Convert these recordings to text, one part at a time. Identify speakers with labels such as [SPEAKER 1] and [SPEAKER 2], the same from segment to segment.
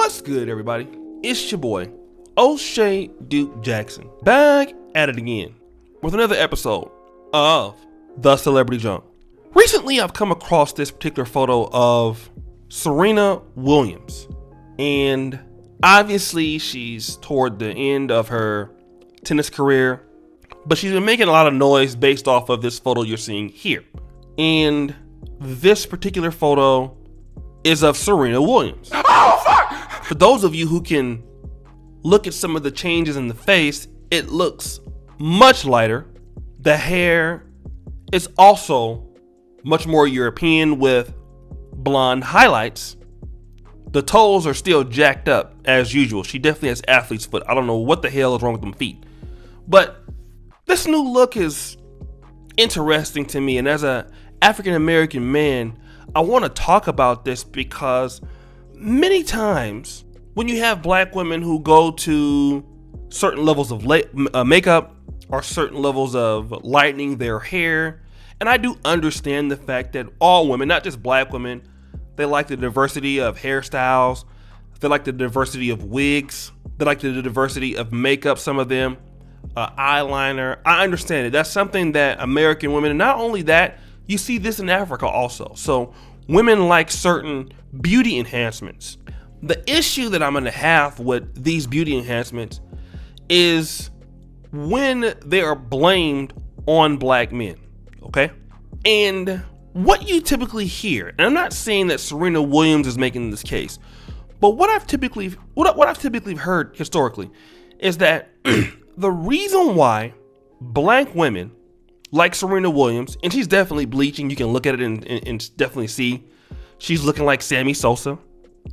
[SPEAKER 1] What's good, everybody? It's your boy, O'Shea Duke Jackson, back at it again with another episode of The Celebrity Junk. Recently, I've come across this particular photo of Serena Williams, and obviously she's toward the end of her tennis career, but she's been making a lot of noise based off of this photo you're seeing here. And this particular photo is of Serena Williams. Oh, fuck! For those of you who can look at some of the changes in the face, it looks much lighter. The hair is also much more European with blonde highlights. The toes are still jacked up as usual. She definitely has athlete's foot. I don't know what the hell is wrong with them feet. But this new look is interesting to me. And as an African American man, I want to talk about this because many times when you have black women who go to certain levels of makeup or certain levels of lightening their hair, and I do understand the fact that all women, not just black women, they like the diversity of hairstyles, they like the diversity of wigs, they like the diversity of makeup, some of them, eyeliner. I understand it. That's something that American women, and not only that, you see this in Africa also. So women like certain beauty enhancements. The issue that I'm going to have with these beauty enhancements is when they are blamed on black men, okay? And what you typically hear, and I'm not saying that Serena Williams is making this case, but what I've typically heard historically is that the reason why black women like Serena Williams, and she's definitely bleaching, you can look at it and definitely see she's looking like Sammy Sosa.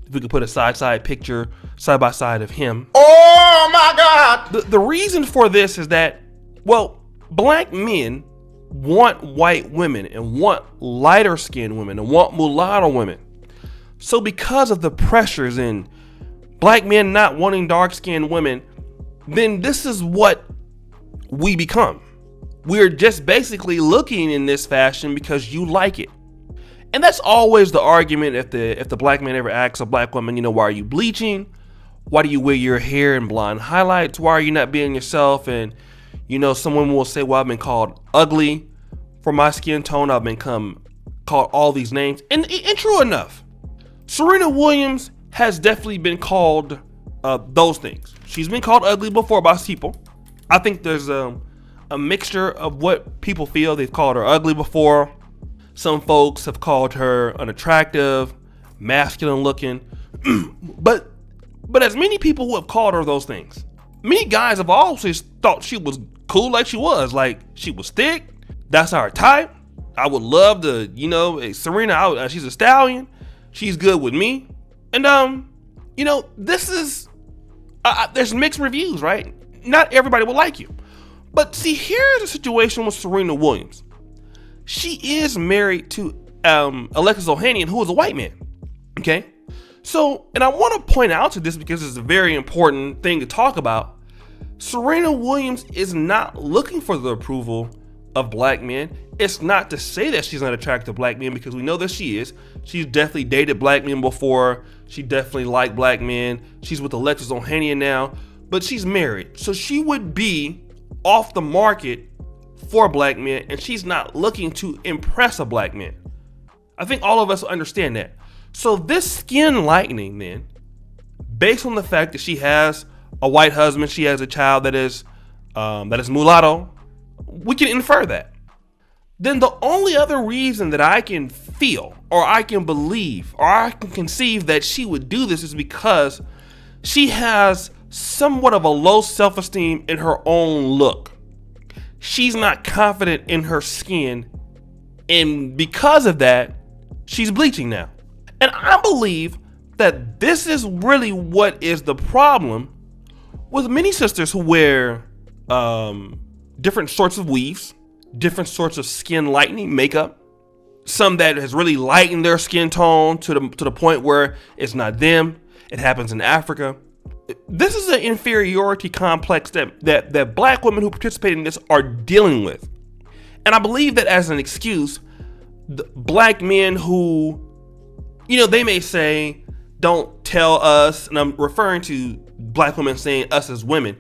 [SPEAKER 1] If we could put a side picture side by side of him.
[SPEAKER 2] Oh my God!
[SPEAKER 1] The reason for this is that, well, black men want white women and want lighter skinned women and want mulatto women. So because of the pressures in black men not wanting dark skinned women, then this is what we become. We're just basically looking in this fashion because you like it. And that's always the argument if the black man ever asks a black woman, why are you bleaching? Why do you wear your hair in blonde highlights? Why are you not being yourself? And, someone will say, well, I've been called ugly for my skin tone. I've been called all these names. And true enough, Serena Williams has definitely been called those things. She's been called ugly before by people. I think there's a mixture of what people feel. They've called her ugly before. Some folks have called her unattractive, masculine looking, but as many people who have called her those things, many guys have always thought she was cool like she was thick. That's our type. I would love to, Serena, she's a stallion. She's good with me. And, this is, there's mixed reviews, right? Not everybody will like you. But see, here's the situation with Serena Williams. She is married to Alexis Ohanian, who is a white man, okay? So, and I want to point out to this because it's a very important thing to talk about. Serena Williams is not looking for the approval of black men. It's not to say that she's not attracted to black men, because we know that she is. She's definitely dated black men before. She definitely liked black men. She's with Alexis Ohanian now, but she's married. So she would be off the market for black men, and she's not looking to impress a black man. I think all of us understand that. So this skin lightening then, based on the fact that she has a white husband, she has a child that is mulatto, we can infer that. Then the only other reason that I can feel, or I can believe, or I can conceive that she would do this is because she has somewhat of a low self-esteem in her own look. She's not confident in her skin, and because of that, she's bleaching now. And I believe that this is really what is the problem with many sisters who wear different sorts of weaves, different sorts of skin lightening makeup, some that has really lightened their skin tone to the point where it's not them. It happens in Africa. This is an inferiority complex that black women who participate in this are dealing with. And I believe that as an excuse, the black men who, they may say, don't tell us, and I'm referring to black women saying us as women,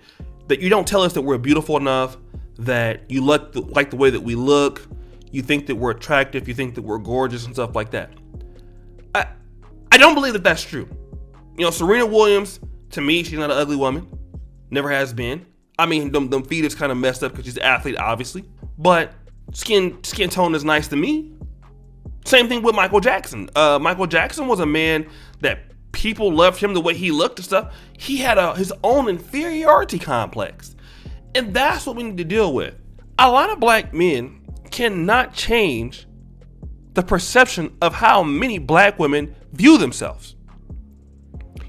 [SPEAKER 1] that you don't tell us that we're beautiful enough, that you like the way that we look, you think that we're attractive, you think that we're gorgeous and stuff like that. I don't believe that that's true. You know, Serena Williams, to me, she's not an ugly woman. Never has been. I mean, them feet is kind of messed up because she's an athlete, obviously. But skin tone is nice to me. Same thing with Michael Jackson. Michael Jackson was a man that people loved him the way he looked and stuff. He had his own inferiority complex. And that's what we need to deal with. A lot of black men cannot change the perception of how many black women view themselves.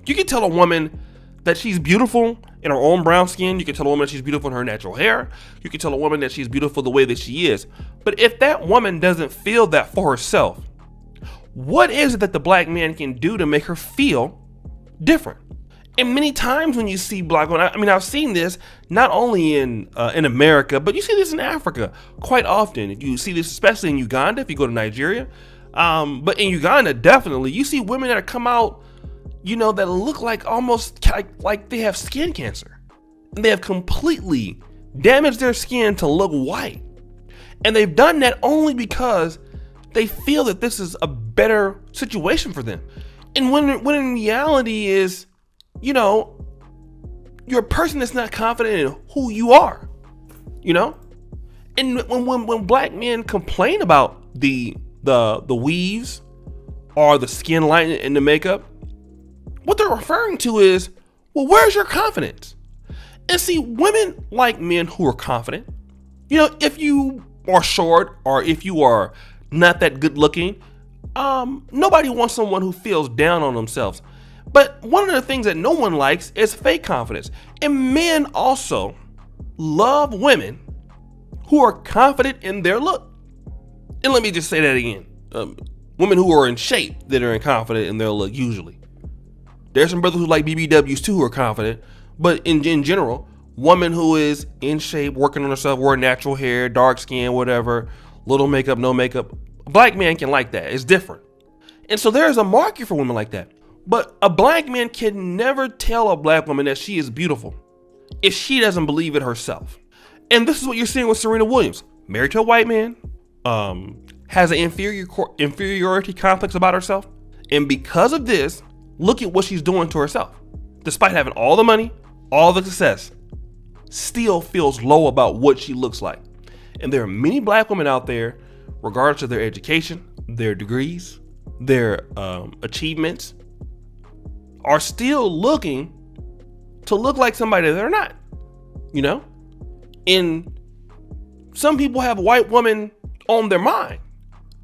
[SPEAKER 1] You can tell a woman that she's beautiful in her own brown skin. You can tell a woman that she's beautiful in her natural hair. You can tell a woman that she's beautiful the way that she is. But if that woman doesn't feel that for herself, what is it that the black man can do to make her feel different? And many times when you see black women, I mean, I've seen this not only in America, but you see this in Africa quite often. You see this especially in Uganda if you go to Nigeria. But in Uganda, definitely, you see women that come out, you know, that look like almost like they have skin cancer. And they have completely damaged their skin to look white. And they've done that only because they feel that this is a better situation for them. And when in reality is, you know, you're a person that's not confident in who you are, you know? And when black men complain about the weaves or the skin lightening and the makeup, what they're referring to is, well, where's your confidence? And see, women like men who are confident. You know, if you are short or if you are not that good looking, nobody wants someone who feels down on themselves. But one of the things that no one likes is fake confidence. And men also love women who are confident in their look. And let me just say that again. Women who are in shape that are confident in their look usually. There's some brothers who like BBWs too who are confident. But in general, woman who is in shape, working on herself, wearing natural hair, dark skin, whatever, little makeup, no makeup. A black man can like that. It's different. And so there's a market for women like that. But a black man can never tell a black woman that she is beautiful if she doesn't believe it herself. And this is what you're seeing with Serena Williams. Married to a white man, has an inferiority complex about herself. And because of this, look at what she's doing to herself. Despite having all the money, all the success, still feels low about what she looks like. And there are many black women out there, regardless of their education, their degrees, their achievements, are still looking to look like somebody they're not, you know? And some people have a white woman on their mind,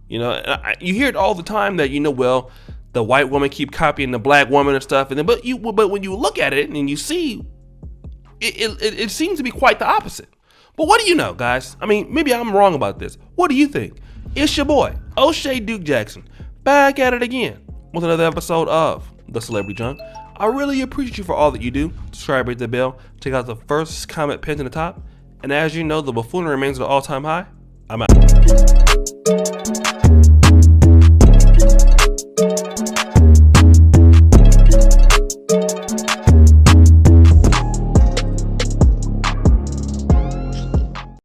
[SPEAKER 1] you know? You hear it all the time that, you know, well, the white woman keep copying the black woman and stuff, and then, but when you look at it and you see, it seems to be quite the opposite. But what do you know, guys? I mean, maybe I'm wrong about this. What do you think? It's your boy, O'Shea Duke Jackson, back at it again with another episode of The Celebrity Junk. I really appreciate you for all that you do. Subscribe, hit the bell, check out the first comment pinned in the top. And as you know, the buffoonery remains at an all-time high. I'm out.